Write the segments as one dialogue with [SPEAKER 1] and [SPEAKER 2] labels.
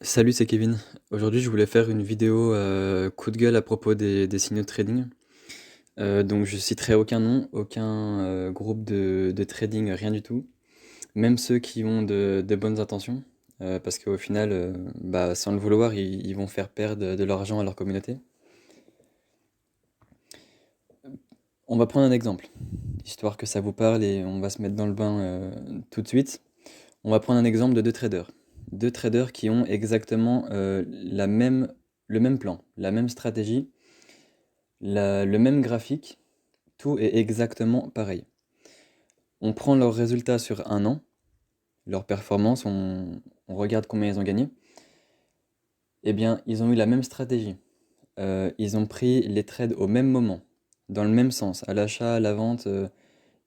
[SPEAKER 1] Salut, c'est Kevin. Aujourd'hui, je voulais faire une vidéo coup de gueule à propos des signaux de trading. Donc, je citerai aucun nom, aucun groupe de trading, rien du tout. Même ceux qui ont de bonnes intentions, parce qu'au final, sans le vouloir, ils vont faire perdre de l'argent à leur communauté. On va prendre un exemple, histoire que ça vous parle et on va se mettre dans le bain tout de suite. On va prendre un exemple de deux traders. Deux traders qui ont exactement le même plan, la même stratégie, le même graphique, tout est exactement pareil. On prend leurs résultats sur un an, leur performance, on regarde combien ils ont gagné. Eh bien, ils ont eu la même stratégie. Ils ont pris les trades au même moment, dans le même sens, à l'achat, à la vente.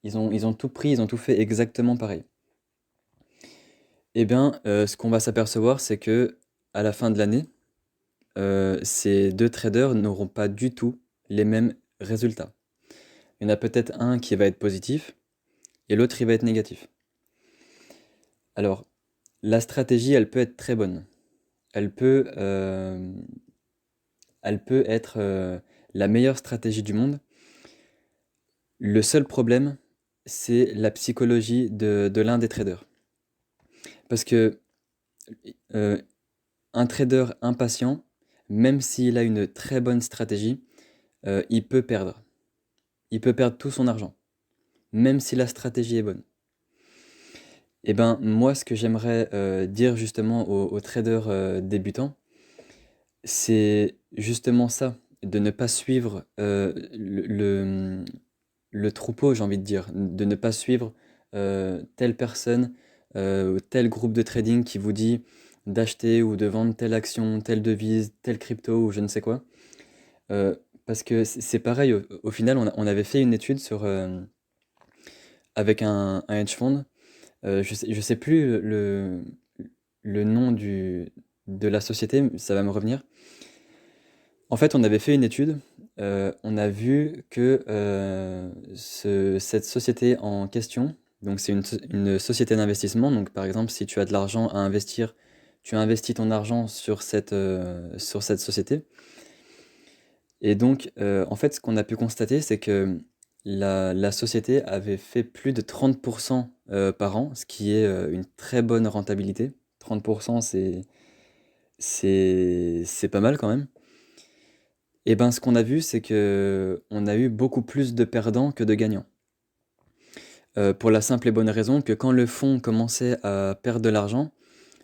[SPEAKER 1] Ils ont tout pris, ils ont tout fait exactement pareil. Eh bien, ce qu'on va s'apercevoir, c'est que à la fin de l'année, ces deux traders n'auront pas du tout les mêmes résultats. Il y en a peut-être un qui va être positif et l'autre il va être négatif. Alors, la stratégie, elle peut être très bonne. Elle peut, euh, Elle peut être la meilleure stratégie du monde. Le seul problème, c'est la psychologie de l'un des traders. Parce que euh, un trader impatient, même s'il a une très bonne stratégie, il peut perdre. Il peut perdre tout son argent, même si la stratégie est bonne. Et ben moi, ce que j'aimerais dire justement aux traders débutants, c'est justement ça, de ne pas suivre le troupeau, j'ai envie de dire, de ne pas suivre telle personne ou tel groupe de trading qui vous dit d'acheter ou de vendre telle action, telle devise, telle crypto ou je ne sais quoi. Euh, Parce que c'est pareil, au final, on avait fait une étude avec un hedge fund. Je sais plus le nom de la société, ça va me revenir. En fait, on avait fait une étude, on a vu que cette société en question, donc c'est une société d'investissement, donc par exemple si tu as de l'argent à investir, tu investis ton argent sur cette société. Et donc en fait ce qu'on a pu constater c'est que la société avait fait plus de 30% par an, ce qui est une très bonne rentabilité. 30% c'est pas mal quand même. Et ben, ce qu'on a vu, c'est que on a eu beaucoup plus de perdants que de gagnants. Pour la simple et bonne raison que quand le fonds commençait à perdre de l'argent,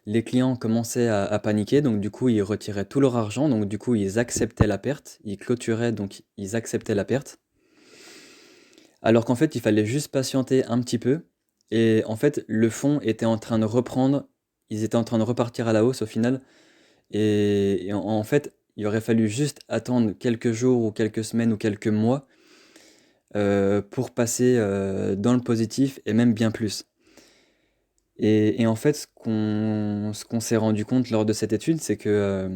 [SPEAKER 1] les clients commençaient à paniquer, donc du coup ils retiraient tout leur argent, donc du coup ils acceptaient la perte, ils clôturaient, donc ils acceptaient la perte. Alors qu'en fait il fallait juste patienter un petit peu, et en fait le fonds était en train de reprendre, ils étaient en train de repartir à la hausse au final, et en fait il aurait fallu juste attendre quelques jours ou quelques semaines ou quelques mois pour passer dans le positif et même bien plus. Et en fait, ce qu'on s'est rendu compte lors de cette étude, c'est que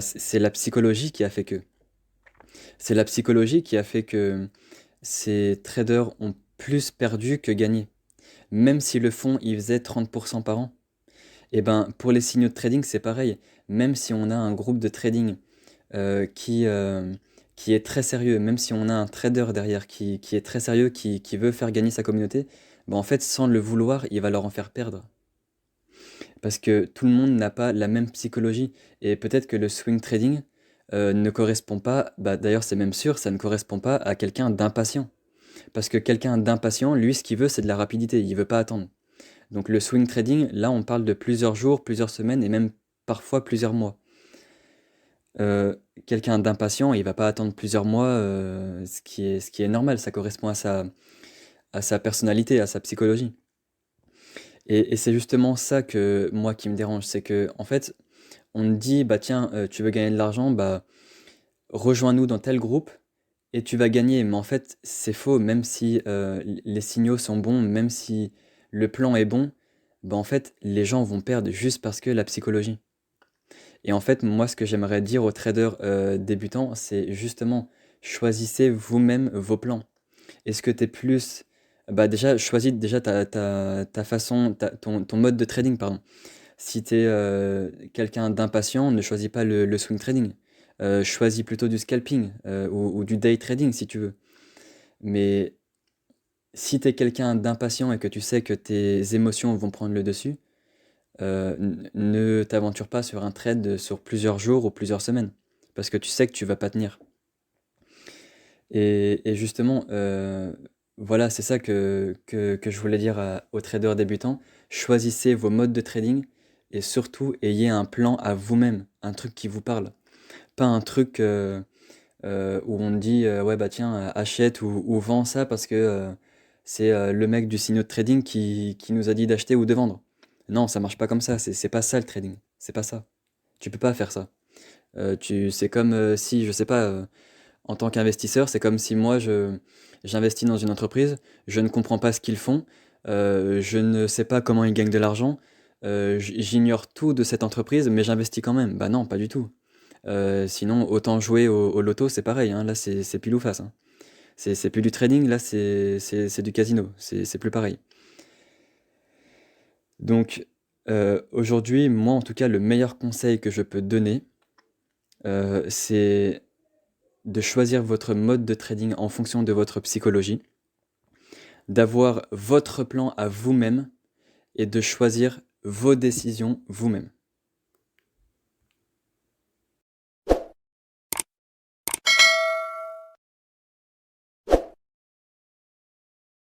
[SPEAKER 1] c'est la psychologie qui a fait que. C'est la psychologie qui a fait que ces traders ont plus perdu que gagné. Même si le fonds il faisait 30% par an. Et ben pour les signaux de trading, c'est pareil. Même si on a un groupe de trading euh, qui, euh, qui est très sérieux, même si on a un trader derrière qui est très sérieux, qui veut faire gagner sa communauté, bah en fait, sans le vouloir, il va leur en faire perdre. Parce que tout le monde n'a pas la même psychologie. Et peut-être que le swing trading ne correspond pas, bah, d'ailleurs c'est même sûr, ça ne correspond pas à quelqu'un d'impatient. Parce que quelqu'un d'impatient, lui, ce qu'il veut, c'est de la rapidité, il veut pas attendre. Donc le swing trading, là, on parle de plusieurs jours, plusieurs semaines et même parfois plusieurs mois. Euh, Quelqu'un d'impatient, il va pas attendre plusieurs mois, ce qui est normal, ça correspond à sa personnalité, à sa psychologie. Et c'est justement ça que moi qui me dérange, c'est que en fait, on me dit, bah tiens, tu veux gagner de l'argent, bah rejoins-nous dans tel groupe et tu vas gagner. Mais en fait, c'est faux, même si les signaux sont bons, même si le plan est bon, bah en fait, les gens vont perdre juste parce que la psychologie. Et en fait, moi, ce que j'aimerais dire aux traders débutants, c'est justement, choisissez vous-même vos plans. Est-ce que tu es plus... Bah déjà, choisis déjà ta façon, ton mode de trading, pardon. Si tu es quelqu'un d'impatient, ne choisis pas le swing trading. Choisis plutôt du scalping ou du day trading si tu veux. Mais si tu es quelqu'un d'impatient et que tu sais que tes émotions vont prendre le dessus, ne t'aventure pas sur un trade sur plusieurs jours ou plusieurs semaines, parce que tu sais que tu vas pas tenir. Et justement, voilà, c'est ça que je voulais dire aux traders débutants. Choisissez vos modes de trading et surtout ayez un plan à vous-même, un truc qui vous parle. Pas un truc où on te dit ouais bah tiens achète ou vends ça parce que c'est le mec du signal de trading qui nous a dit d'acheter ou de vendre. Non, ça marche pas comme ça, c'est pas ça le trading, c'est pas ça. Tu peux pas faire ça. C'est comme si, je sais pas, en tant qu'investisseur, c'est comme si moi j'investis dans une entreprise, je ne comprends pas ce qu'ils font, je ne sais pas comment ils gagnent de l'argent, j'ignore tout de cette entreprise, mais j'investis quand même. Bah non, pas du tout. Sinon, autant jouer au loto, c'est pareil, hein. Là, c'est pile ou face, hein. C'est plus du trading, là, c'est du casino. C'est plus pareil. Donc, aujourd'hui, moi, en tout cas, le meilleur conseil que je peux donner, c'est de choisir votre mode de trading en fonction de votre psychologie, d'avoir votre plan à vous-même et de choisir vos décisions vous-même.